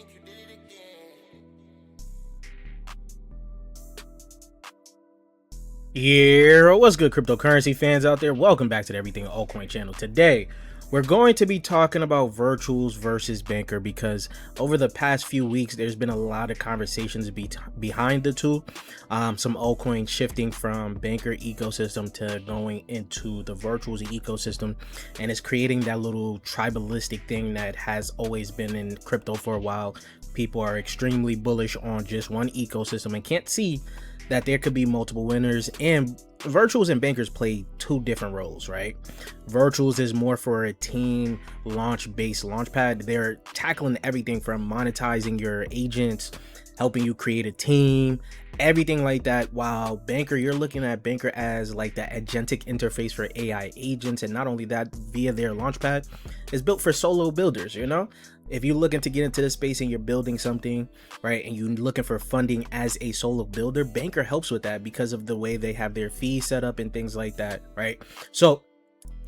think you did it again. Yeah, what's good, cryptocurrency fans out there? Welcome back to the Everything Altcoin channel. Today, we're going to be talking about virtuals versus Bankr because over the past few weeks, there's been a lot of conversations behind the two. Some altcoins shifting from Bankr ecosystem to going into the virtuals ecosystem, and it's creating that little tribalistic thing that has always been in crypto for a while. People are extremely bullish on just one ecosystem and can't see that there could be multiple winners, and virtuals and bankers play two different roles, right? Virtuals is more for a team launch-based launchpad. They're tackling everything from monetizing your agents, helping you create a team, everything like that, while Bankr, you're looking at Bankr as like the agentic interface for AI agents. And not only that, via their launchpad, is built for solo builders. You know, if you're looking to get into this space and you're building something, right, and you're looking for funding as a solo builder, Bankr helps with that because of the way they have their fees set up and things like that, right? So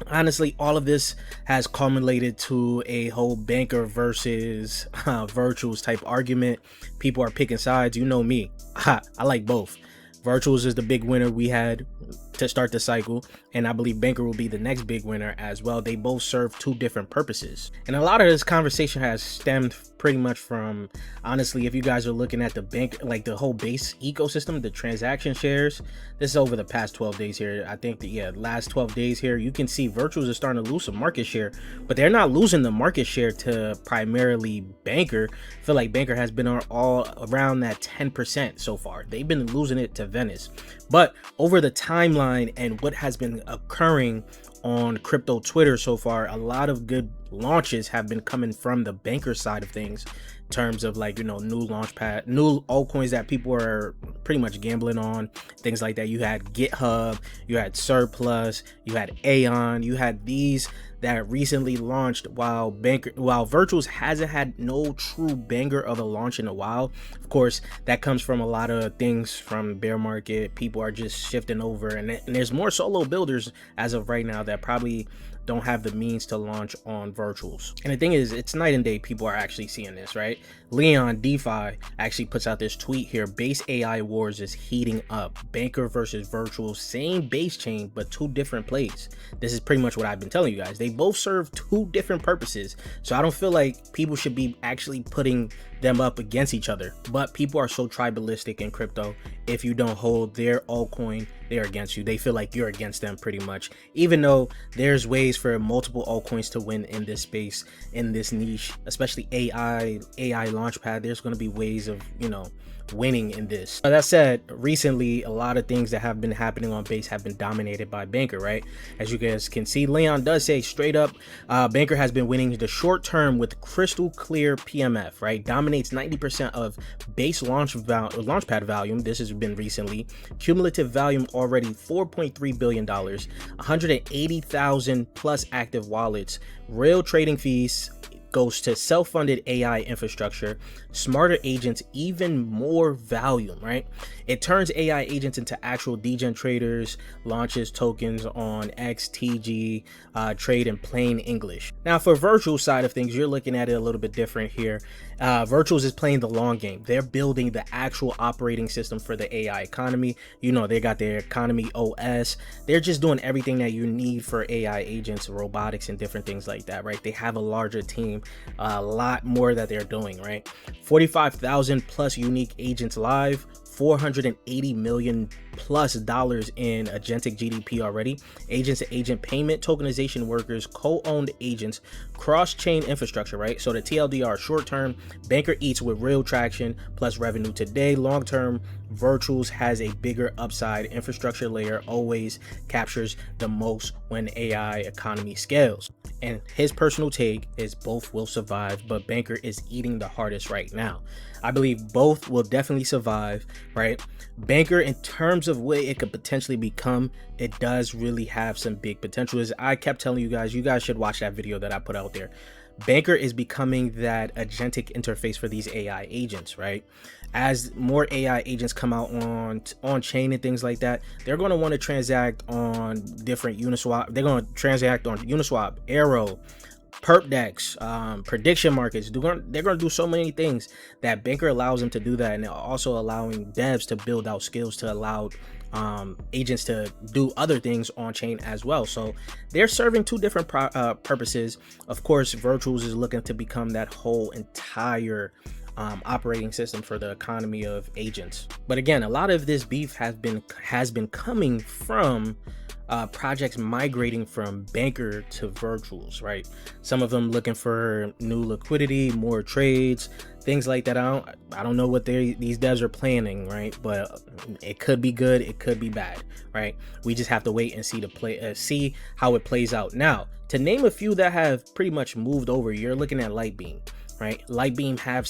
honestly, all of this has culminated to a whole Bankr versus virtuals type argument. People are picking sides. You know me, I like both. Virtuals is the big winner we had to start the cycle, and I believe Bankr will be the next big winner as well. They both serve two different purposes, and a lot of this conversation has stemmed pretty much from, honestly, if you guys are looking at the bank, like the whole base ecosystem, the transaction shares, this is over the past 12 days here. I think that, last 12 days here, you can see virtuals are starting to lose some market share, but they're not losing the market share to primarily Bankr. I feel like Bankr has been all around that 10% so far. They've been losing it to Venice, but over the timeline and what has been occurring on crypto Twitter so far, a lot of good launches have been coming from the Bankr side of things, in terms of, like, you know, new launchpad, new altcoins that people are pretty much gambling on, things like that. You had GitHub, you had Surplus, you had Aeon, you had these that recently launched, while virtuals hasn't had no true banger of a launch in a while. Of course, that comes from a lot of things from bear market. People are just shifting over, and there's more solo builders as of right now that probably don't have the means to launch on virtuals. And the thing is, it's night and day. People are actually seeing this, right? Leon DeFi actually puts out this tweet here: base AI wars is heating up. Bankr versus virtuals, same base chain, but two different plays. This is pretty much what I've been telling you guys. They both serve two different purposes. So I don't feel like people should be actually putting them up against each other. But people are so tribalistic in crypto. If you don't hold their altcoin, they're against you. They feel like you're against them pretty much, even though there's ways for multiple altcoins to win in this space, in this niche, especially AI launchpad. There's going to be ways of, you know, winning in this. That said, recently a lot of things that have been happening on base have been dominated by Bankr, right? As you guys can see, Leon does say straight up, Bankr has been winning the short term with crystal clear PMF, right? Dominates 90% of base launchpad volume. This has been recently. Cumulative volume already $4.3 billion, 180,000 plus active wallets. Real trading fees goes to self-funded AI infrastructure, smarter agents, even more volume, right? It turns AI agents into actual degen traders, launches tokens on XTG, trade in plain English. Now, for virtual side of things, you're looking at it a little bit different here. Virtuals is playing the long game. They're building the actual operating system for the AI economy. You know, they got their economy OS. They're just doing everything that you need for AI agents, robotics, and different things like that, right? They have a larger team, a lot more that they're doing, right? 45,000 plus unique agents live, $480 million plus in agentic GDP already. Agents to agent payment, tokenization workers, co-owned agents, cross-chain infrastructure, right? So the TLDR, short term, Bankr eats with real traction plus revenue today. Long term, virtuals has a bigger upside. Infrastructure layer always captures the most when AI economy scales. And his personal take is both will survive, but Bankr is eating the hardest right now. I believe both will definitely survive, right? Bankr, in terms of what it could potentially become, it does really have some big potential. As I kept telling you guys should watch that video that I put out there. Bankr is becoming that agentic interface for these AI agents, right? As more AI agents come out on chain and things like that, they're going to want to transact on different Uniswap. They're going to transact on Uniswap, Arrow, perp decks, prediction markets. They're going to do so many things that Bankr allows them to do that, and they're also allowing devs to build out skills to allow agents to do other things on chain as well. So they're serving two different purposes. Of course, Virtuals is looking to become that whole entire operating system for the economy of agents. But again, a lot of this beef has been coming from projects migrating from Bankr to Virtuals, right? Some of them looking for new liquidity, more trades, things like that. I don't know what these devs are planning, right? But it could be good, it could be bad, right? We just have to wait and see how it plays out. Now, to name a few that have pretty much moved over, you're looking at Lightbeam, right? Lightbeam had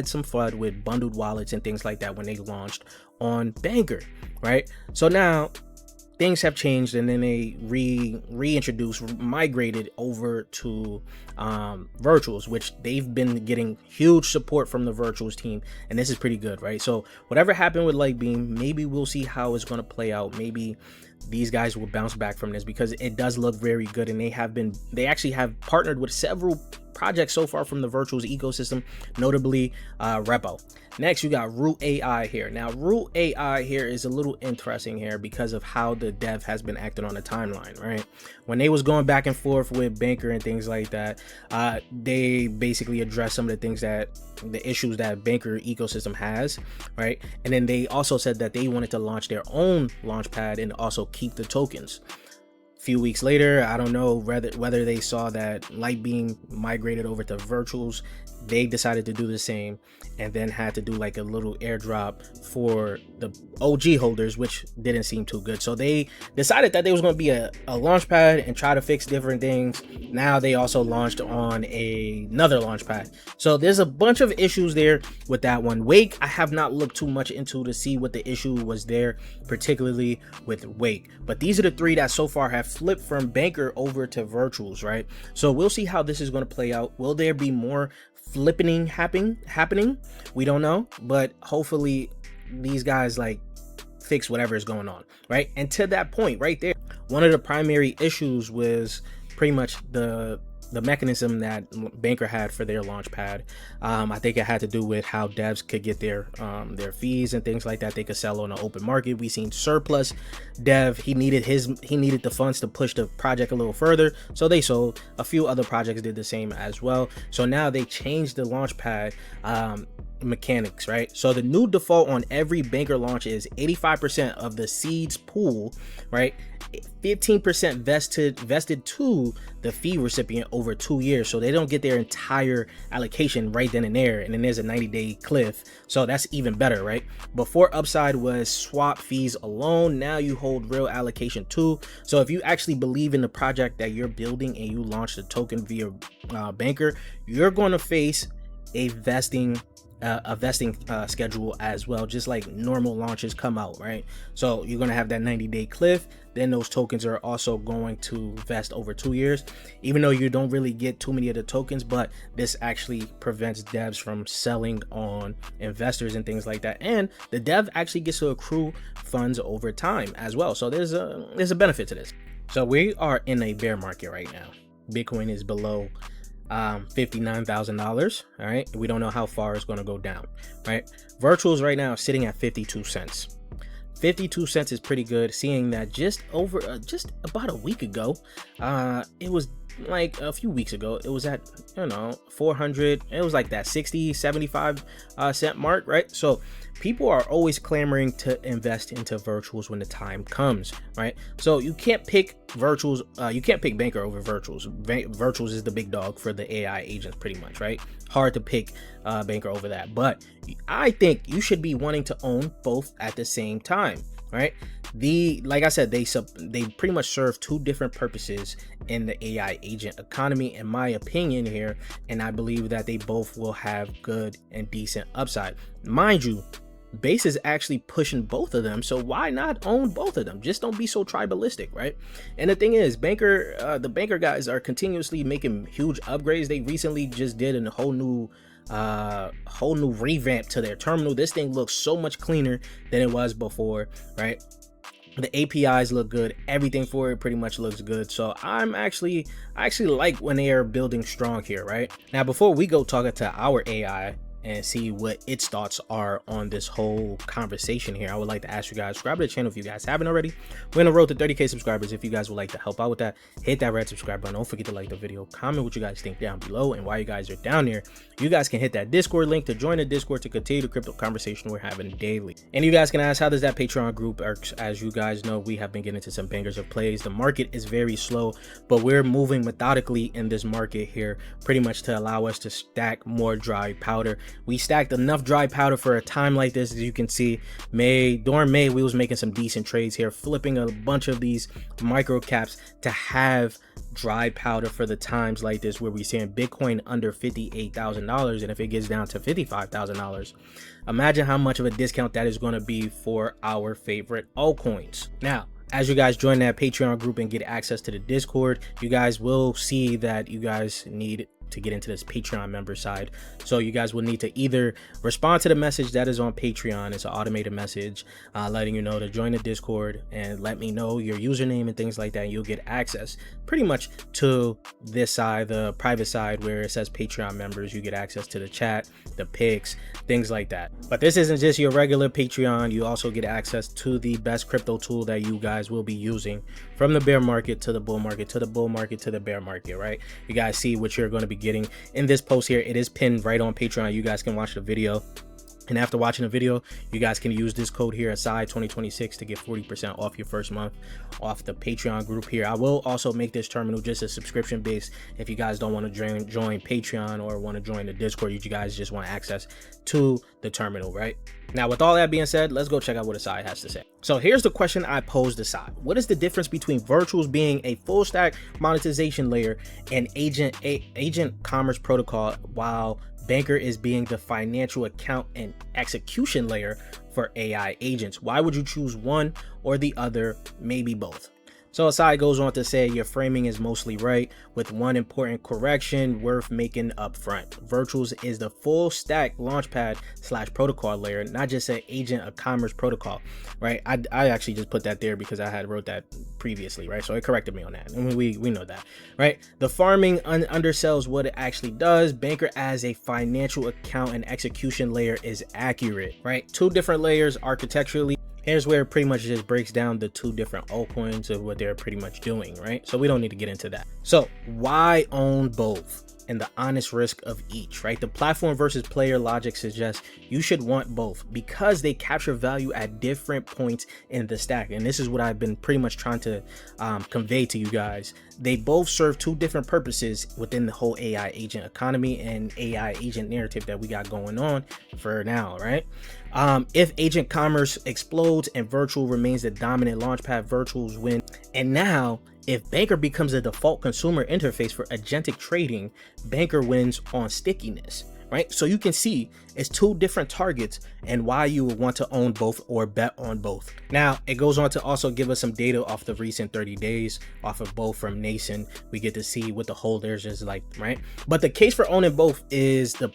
some FUD with bundled wallets and things like that when they launched on Bankr, right? So now things have changed, and then they migrated over to Virtuals, which they've been getting huge support from the Virtuals team, and this is pretty good, right? So whatever happened with Lightbeam, maybe we'll see how it's going to play out. Maybe these guys will bounce back from this, because it does look very good, and they actually have partnered with several projects so far from the Virtuals ecosystem, notably Repo. Next, you got Root AI here. Now, Root AI here is a little interesting here because of how the dev has been acting on the timeline, right? When they was going back and forth with Bankr and things like that, they basically addressed some of the issues that Bankr ecosystem has, right? And then they also said that they wanted to launch their own launchpad and also keep the tokens. Few weeks later, I don't know whether they saw that Lightbeam migrated over to Virtuals, they decided to do the same, and then had to do like a little airdrop for the OG holders, which didn't seem too good. So they decided that there was going to be a launchpad and try to fix different things. Now they also launched on another launchpad. So there's a bunch of issues there with that one. Wake, I have not looked too much into to see what the issue was there, particularly with Wake. But these are the three that so far have flipped from Bankr over to Virtuals, right? So we'll see how this is going to play out. Will there be more flipping happening? We don't know, but hopefully these guys like fix whatever is going on, right? And to that point right there, one of the primary issues was pretty much the mechanism that Bankr had for their launchpad. I think it had to do with how devs could get their fees and things like that. They could sell on the open market. We seen Surplus dev, he needed the funds to push the project a little further, so they sold. A few other projects did the same as well. So now they changed the launchpad mechanics, right? So the new default on every Bankr launch is 85% of the seeds pool, right? 15% vested to the fee recipient over 2 years, so they don't get their entire allocation right then and there, and then there's a 90-day cliff, so that's even better, right? Before, upside was swap fees alone. Now you hold real allocation too. So if you actually believe in the project that you're building and you launch the token via Bankr, you're going to face a vesting schedule as well, just like normal launches come out, right? So you're going to have that 90-day cliff. Then those tokens are also going to vest over 2 years, even though you don't really get too many of the tokens. But this actually prevents devs from selling on investors and things like that, and the dev actually gets to accrue funds over time as well. So there's a benefit to this. So we are in a bear market right now. Bitcoin is below $59,000. All right, we don't know how far it's going to go down, right? Virtuals right now sitting at 52 cents. 52 cents is pretty good, seeing that just about a week ago, it was like a few weeks ago, it was at 400. It was like that 60-75 cent mark, right? So people are always clamoring to invest into Virtuals when the time comes, right? So you can't pick Virtuals, you can't pick Bankr over Virtuals. Virtuals is the big dog for the AI agents, pretty much, right? Hard to pick Bankr over that, but I think you should be wanting to own both at the same time, right? Like I said, they pretty much serve two different purposes in the AI agent economy, in my opinion here, and I believe that they both will have good and decent upside. Mind you, Base is actually pushing both of them, so why not own both of them? Just don't be so tribalistic, right? And the thing is, Bankr, the Bankr guys are continuously making huge upgrades. They recently just did a whole new revamp to their terminal. This thing looks so much cleaner than it was before, right? The APIs look good, everything for it pretty much looks good. So I actually like when they are building strong here, right? Now, before we go talk to our AI and see what its thoughts are on this whole conversation here, I would like to ask you guys, subscribe to the channel if you guys haven't already. We're on the road to 30k subscribers. If you guys would like to help out with that, hit that red subscribe button. Don't forget to like the video, comment what you guys think down below, and while you guys are down there, you guys can hit that Discord link to join the Discord to continue the crypto conversation we're having daily. And you guys can ask, how does that Patreon group work? As you guys know, we have been getting into some bangers of plays. The market is very slow, but we're moving methodically in this market here, pretty much to allow us to stack more dry powder. We stacked enough dry powder for a time like this. As you can see, during May, we was making some decent trades here, flipping a bunch of these micro caps to have dry powder for the times like this, where we're seeing Bitcoin under $58,000, and if it gets down to $55,000, imagine how much of a discount that is going to be for our favorite altcoins. Now, as you guys join that Patreon group and get access to the Discord, you guys will see that you guys need to get into this Patreon member side. So you guys will need to either respond to the message that is on Patreon. It's an automated message letting you know to join the Discord and let me know your username and things like that. You'll get access pretty much to this side, the private side where it says Patreon members. You get access to the chat, the pics, things like that. But this isn't just your regular Patreon. You also get access to the best crypto tool that you guys will be using from the bear market to the bull market, to the bull market to the bear market, right? You guys see what you're going to be getting in this post here. It is pinned right on Patreon. You guys can watch the video, and after watching the video, you guys can use this code here, aside 2026, to get 40% off your first month off the Patreon group here. I will also make this terminal just a subscription based. If you guys don't want to join Patreon or want to join the Discord, you guys just want access to the terminal, right? Now, with all that being said, let's go check out what Asai has to say. So here's the question I posed Asai. What is the difference between virtuals being a full stack monetization layer and agent commerce protocol, while Bankr is being the financial account and execution layer for AI agents? Why would you choose one or the other, maybe both? So Asai goes on to say, your framing is mostly right, with one important correction worth making up front. Virtuals is the full stack launchpad / protocol layer, not just an agent of commerce protocol, right? I actually just put that there because I had wrote that previously, right? So it corrected me on that, and we know that, right? The farming undersells what it actually does. Bankr as a financial account and execution layer is accurate, right? Two different layers architecturally. Here's where it pretty much just breaks down the two different altcoins of what they're pretty much doing, right? So we don't need to get into that. So why own both? And the honest risk of each, right? The platform versus player logic suggests you should want both because they capture value at different points in the stack. And this is what I've been pretty much trying to convey to you guys. They both serve two different purposes within the whole AI agent economy and AI agent narrative that we got going on for now, right? If agent commerce explodes and virtual remains the dominant launchpad, virtuals win. And now, if Bankr becomes the default consumer interface for agentic trading, Bankr wins on stickiness, right? So you can see it's two different targets and why you would want to own both or bet on both. Now, it goes on to also give us some data off the recent 30 days off of both from Nason. We get to see what the holders is like, right? But the case for owning both is the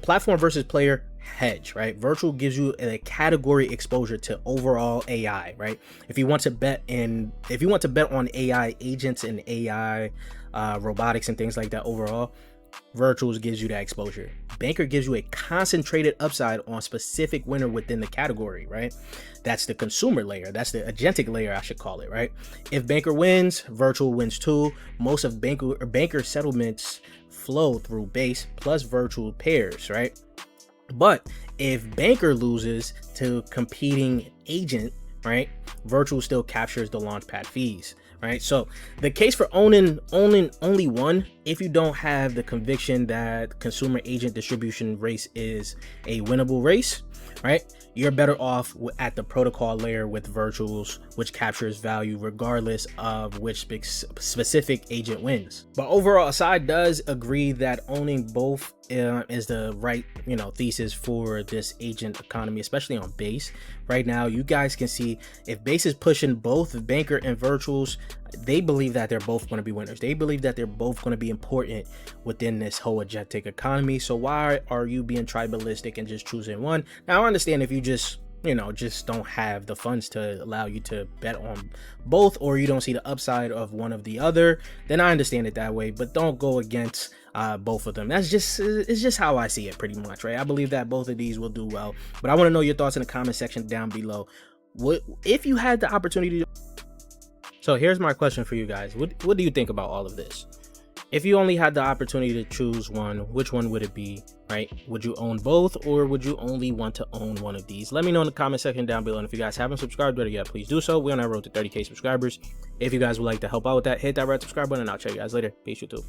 platform versus player hedge, right? Virtual gives you a category exposure to overall AI, right? If you want to bet on AI agents and AI robotics and things like that overall, virtuals gives you that exposure. Bankr gives you a concentrated upside on specific winner within the category, right? That's the consumer layer. That's the agentic layer, I should call it, right? If Bankr wins, virtual wins too. Most of Bankr settlements flow through base plus virtual pairs, right? But if Bankr loses to competing agent, right, virtual still captures the launchpad fees, right? So the case for owning only one, if you don't have the conviction that consumer agent distribution race is a winnable race, right, you're better off at the protocol layer with virtuals, which captures value regardless of which specific agent wins. But overall, Asai does agree that owning both is the right thesis for this agent economy, especially on base. Right now, you guys can see if base is pushing both Bankr and virtuals, they believe that they're both going to be winners. They believe that they're both going to be important within this whole agentic economy. So why are you being tribalistic and just choosing one? Now, I understand if you just you know, just don't have the funds to allow you to bet on both, or you don't see the upside of one of the other, then I understand it that way. But don't go against both of them. It's just how I see it, pretty much, right? I believe that both of these will do well, but I want to know your thoughts in the comment section down below. What if you had the opportunity to... So here's my question for you guys. What do you think about all of this? If you only had the opportunity to choose one, which one would it be, right? Would you own both, or would you only want to own one of these? Let me know in the comment section down below. And if you guys haven't subscribed already yet, please do so. We're on our road to 30K subscribers. If you guys would like to help out with that, hit that red subscribe button, and I'll check you guys later. Peace, YouTube.